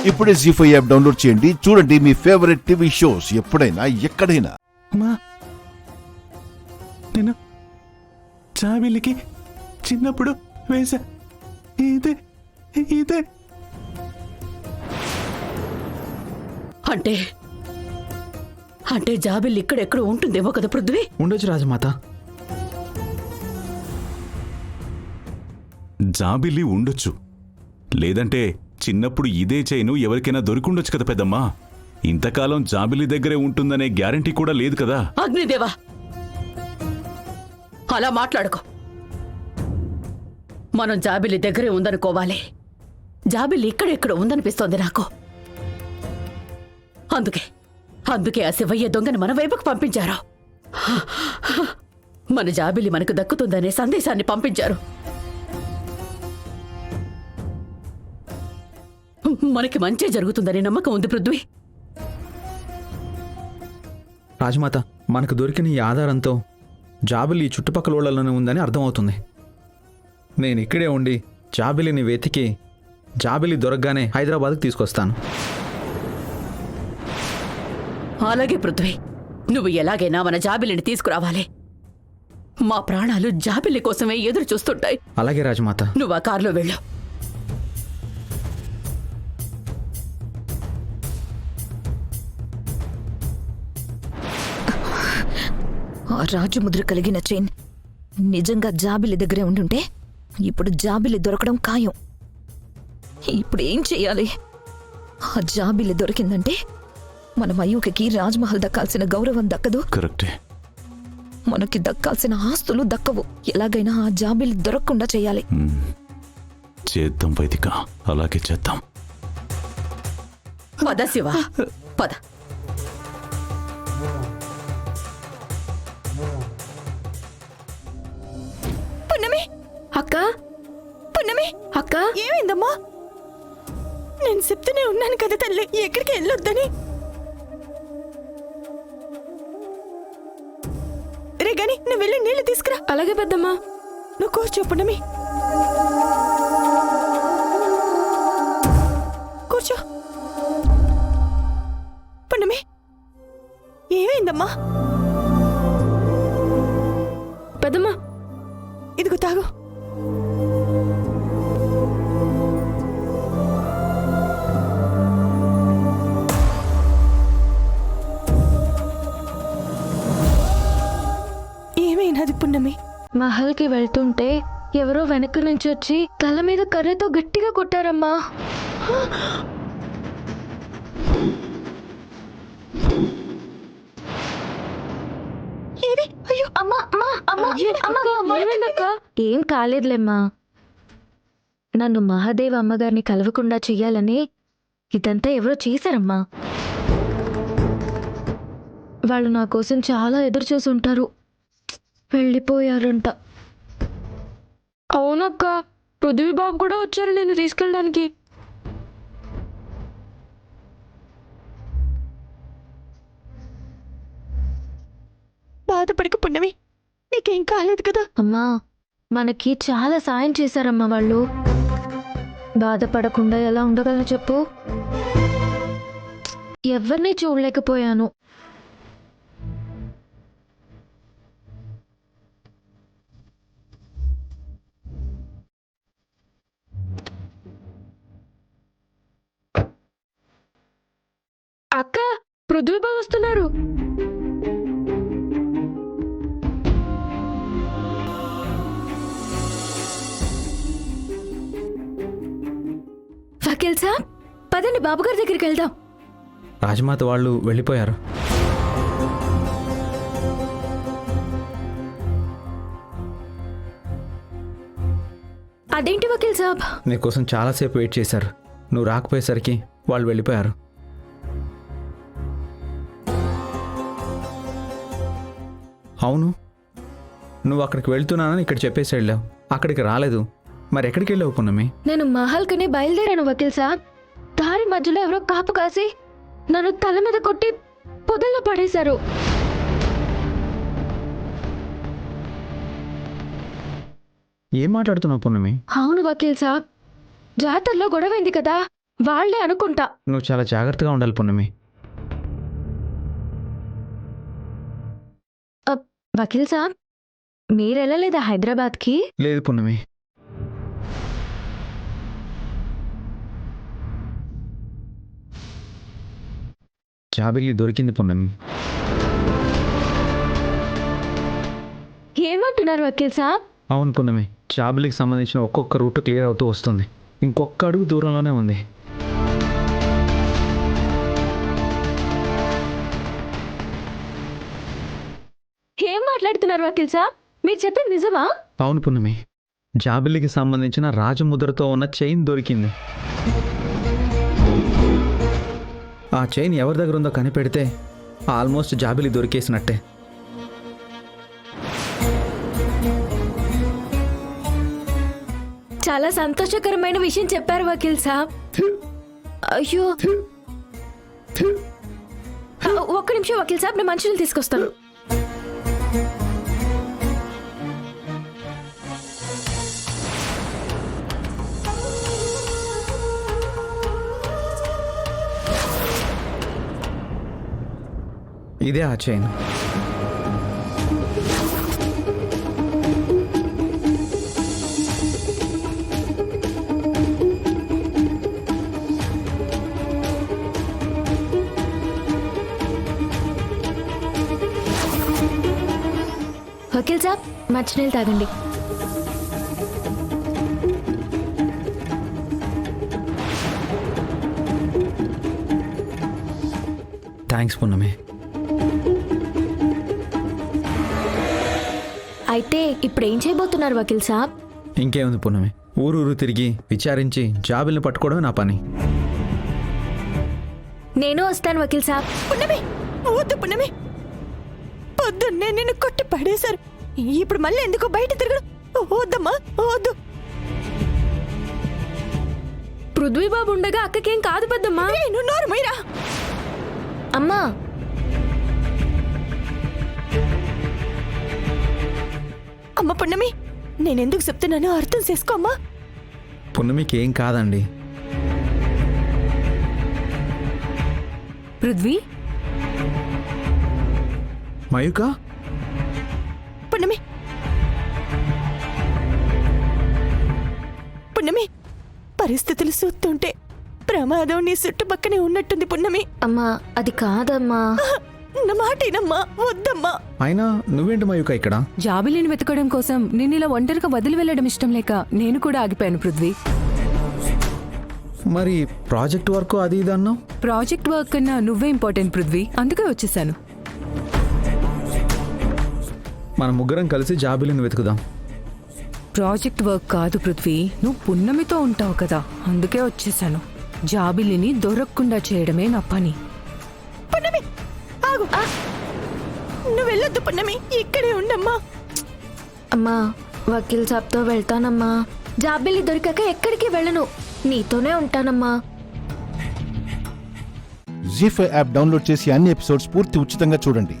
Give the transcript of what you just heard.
ఇప్పుడే జీ5 app download చేయండి. చూడండి మీ ఫేవరెట్ టీవీ షోస్ ఎప్పుడైనా ఎక్కడైనా. నేను జాబిలికి చిన్నప్పుడు వేసా ఇదే ఇదే అంటే అంటే జాబిల్లి ఇక్కడెక్కడ ఉంటుందేమో కదా పృథ్వీ. ఉండొచ్చు రాజమాత. జాబిల్లి ఉండొచ్చు, లేదంటే చిన్నప్పుడు ఇదే చైను ఎవరికైనా దొరికిండొచ్చు కదా పెద్దమ్మా. ఇంతకాలం జాబిల్లి దగ్గరే ఉంటుందనే గ్యారంటీ కూడా లేదు కదా. అగ్నిదేవా, అలా మాట్లాడుకో. మనం జాబిల్లి దగ్గరే ఉందనుకోవాలి. జాబిల్లి ఇక్కడెక్కడ ఉందనిపిస్తోంది నాకు. అందుకే ఆ శివయ్య దొంగని మన వైపుకు పంపించారు. మన జాబిల్లి మనకు దక్కుతుందనే సందేశాన్ని పంపించారు. మనకి మంచి జరుగుతుందనే నమ్మకం ఉంది పృథ్వీ. రాజమాత, మనకు దొరికిన ఈ ఆధారంతో జాబిలి చుట్టుపక్కల ఊళ్ళలోనే ఉందని అర్థమవుతుంది. నేను ఇక్కడే ఉండి జాబిలిని వెతికి జాబిలి దొరకగానే హైదరాబాద్కి తీసుకొస్తాను. అలాగే పృథ్వీ, నువ్వు ఎలాగైనా మన జాబిలిని తీసుకురావాలి. మా ప్రాణాలు జాబిలి కోసమే ఎదురు చూస్తుంటాయి. అలాగే రాజమాత. నువ్వు ఆ కారులో వెళ్ళు. ఆ రాజముద్ర కలిగిన చైన్ నిజంగా జాబిలి దగ్గరే ఉండుంటే ఇప్పుడు జాబిలి దొరకడం ఖాయం. ఇప్పుడు ఏం చెయ్యాలి? ఆ జాబిలి దొరికిందంటే మన మయూకకి రాజ్మహల్ దక్కాల్సిన గౌరవం దక్కదు. కరెక్టే. మనకి దక్కాల్సిన ఆస్తులు దక్కవు. ఎలాగైనా ఆ జాబిలి దొరకకుండా చెయ్యాలి. చేద్దాం వైదిక, అలాగే చేద్దాం. పద శివ, పద. పున్నమి అక్క, పున్నమి అక్క, ఏమైందమ్మా? నేను చెప్తూనే ఉన్నాను కదా తల్లి, ఎక్కడికి వెళ్ళొద్దని. రే గాని నువ్వు వెళ్ళి నీళ్లు తీసుకురా. అలాగే పెద్దమ్మా. నువ్వు కూర్చో పున్నమి, కూర్చో. పున్నమి, ఏమైందమ్మా? పెద్దమ్మా, ఇదిగో తాగు. ఏమైనది పున్నమి? మహల్కి వెళ్తుంటే ఎవరో వెనక నుంచి వచ్చి తల మీద కర్రతో గట్టిగా కొట్టారమ్మా. ఏం కాలేదులేమ్మా. నన్ను మహాదేవ్ అమ్మగారిని కలవకుండా చెయ్యాలని ఇదంతా ఎవరో చేశారమ్మా. వాళ్ళు నా కోసం చాలా ఎదురు చూసి ఉంటారు. వెళ్ళిపోయారంట. అవునక్క, పృథ్వీ బాబు కూడా వచ్చారు నేను తీసుకెళ్ళడానికి. బాధపడక పున్నమి, నీకేం కాలేదు కదా. అమ్మా, మనకి చాలా సాయం చేశారమ్మా వాళ్ళు. బాధపడకుండా ఎలా ఉండగలను చెప్పు? ఎవరిని చూడలేకపోయాను. అక్క, పృథ్వీ బాబు వస్తున్నారు. వకీల్ సాబ్, పదండి బాబుగారి దగ్గరికి వెళ్దాం. రాజమాత వాళ్ళు వెళ్ళిపోయారు. అదేంటి వకీల్ సాబ్? నీకోసం చాలాసేపు వెయిట్ చేశారు. నువ్వు రాకపోయేసరికి వాళ్ళు వెళ్ళిపోయారు. అవును, నువ్వు అక్కడికి వెళ్తున్నానని ఇక్కడ చెప్పేసి వెళ్ళావు. అక్కడికి రాలేదు. మరి ఎక్కడికి వెళ్ళావు పున్నమి? నేను మహల్కనే బయలుదేరాను వకీల్ సాబ్. దారి మధ్యలో ఎవరో కాపు కాసి నన్ను తల మీద కొట్టి పొదల్లో పడేశారు. ఏం మాట్లాడుతున్నావు పున్నమి? అవును వకీల్ సాబ్, జాతరలో గొడవైంది కదా, వాళ్ళే అనుకుంటా. నువ్వు చాలా జాగ్రత్తగా ఉండాలి పున్నమి. వకీల్ సాబ్, మీరు వెళ్ళలేదా హైదరాబాద్కి? లేదు పున్నమి. జాబిలి దొరికింది పున్నమి. ఏమంటున్నారు వకీల్ సాబ్? అవును పున్నమి, జాబిలికి సంబంధించిన ఒక్కొక్క రూట్ క్లియర్ అవుతూ వస్తుంది. ఇంకొక అడుగు దూరంలోనే ఉంది. ఏం మాట్లాడుతున్నారు వకీల్ సాబ్? మీరు చెప్పింది నిజమా? అవును పున్నమి, జాబిలికి సంబంధించిన రాజముద్రతో ఉన్న చైన్ దొరికింది. ఆ చైన్ ఎవరి దగ్గర ఉందో కనిపెడితే ఆల్మోస్ట్ జాబిలి దొరికేసినట్టే. చాలా సంతోషకరమైన విషయం చెప్పారు వకీల్ సాబ్. అయ్యో, ఒక్క నిమిషం వకీల్ సాబ్, నేను మంచినీళ్ళు తీసుకొస్తాను. ఇదే ఆ చైన్. వకీల్ సాబ్, మంచినీళ్ళు తాగండి. థ్యాంక్స్ పున్నమి. అయితే ఇప్పుడు ఏం చేయబోతున్నారు వకీల్ సాబ్? ఇంకేముంది పున్నమి, ఊరూరు తిరిగి విచారించి జాబిల్ని పట్టుకోవడమే నా పని. నేను వస్తాను వకీల్ సాబ్. పున్నమి, వద్దు పున్నమి. పొద్దున్నే నిన్ను కొట్టి పడేశారు. ఇప్పుడు మళ్ళీ ఎందుకు బయట తిరగడం? వద్దమ్మా, వద్దు. పృథ్వీ బాబు ఉండగా అక్కకేం కాదు పెద్దమ్మా. నువ్వు నోరు మీరా. అమ్మా, అమ్మ పున్నమి, నేనెందుకు చెప్తున్నానో అర్థం చేసుకోమ్మా. పున్నమికి ఏం కాదండి. పృథ్వీ, మయూక, పున్నమి, పున్నమి, పరిస్థితులు చూస్తుంటే ప్రమాదం నీ చుట్టుపక్కనే ఉన్నట్టుంది పున్నమి. అమ్మా అది కాదమ్మా. నా మాటేనమ్మా, వద్దమ్మా. అయినా నువ్వేంటి మయూక ఇక్కడ? జాబిలిని వెతకడం కోసం నేను ఇలా ఒంటరిగా వదిలి వెళ్ళడం ఇష్టం లేక నేను కూడా ఆగిపోయాను పృథ్వీ. మరి ప్రాజెక్ట్ వర్క్ అది ఇది అన్నావు. ప్రాజెక్ట్ వర్క్ కన్నా నువ్వే ఇంపార్టెంట్ పృథ్వీ, అందుకే వచ్చేసాను. మన ముగ్గురం కలిసి జాబిలిని వెతుకుదాం. ప్రాజెక్ట్ వర్క్ కాదు పృథ్వీ, నువ్వు పున్నమితో ఉంటావు కదా, అందుకే వచ్చేసాను. జాబిలిని దొరకకుండా చేయడమే నా పని. పున్నమి, ఆగు. నువ్వు వెళ్ళొద్దు పున్నమి, ఇక్కడే ఉండమ్మా. అమ్మా, వకీల్ సాబ్తో వెళ్తానమ్మా. జాబిలి దొరికాక ఎక్కడికి వెళ్ళను, నీతోనే ఉంటానమ్మా. జీ5 యాప్ డౌన్లోడ్ చేసి అన్ని ఎపిసోడ్స్ పూర్తి ఉచితంగా చూడండి.